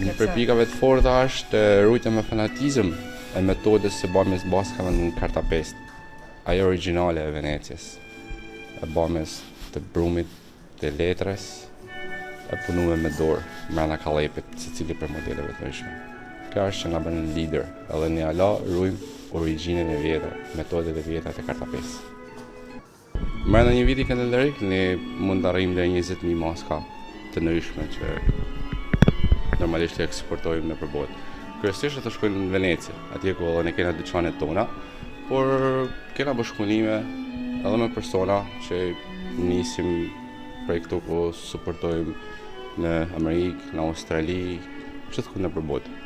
Një prej pikave të forta është rujtja me fanatizëm e metodës së bamjes baskave në kartapest. Ajo origjinale e Venecias. E bamjes të brumit, të letrës, e punuar me dorë, brenda kallepit, secili për modeleve të ndryshme. Kjo është që na bën lider, edhe ne ala rujmë origjinën e vjetër, metodet e vjetra të kartapesë. Brenda një viti kalendarik ne mund të arrijmë deri 20.000 maska të ndryshme që normalisht e eksportojmë nëpër botë. Kryesisht ato shkojnë në Venecë, atje ku ne kena dyqanet tona, por kena bashkëpunime edhe me persona që nisim prej këtu ku suportojmë në Amerikë, në Australi, gjithku nëpër botë.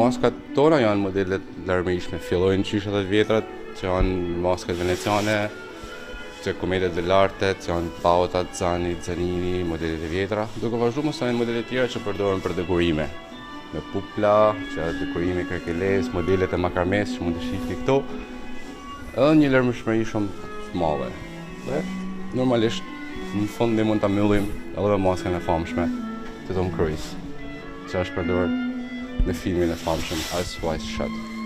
Maskat tona janë modelet larmishme, fillojnë qysh ato të vjetrat, që janë maskat veneciane, që komedet dell'arte, që janë pautat, Zanini, modelet e vjetra, duke vazhduar mos janë modelet tjera që përdoren për dekorime. Me pupla, që janë dekorime kërkeles, modelet e makarmes që mund të shihni këtu, edhe një larmishmëri shumë të madhe. Dhe normalisht në fund ne mund ta mbyllim edhe me maskën e famshme të Tom Cruise, që është përdorur në filmin e famshëm Eyes Wide Shut.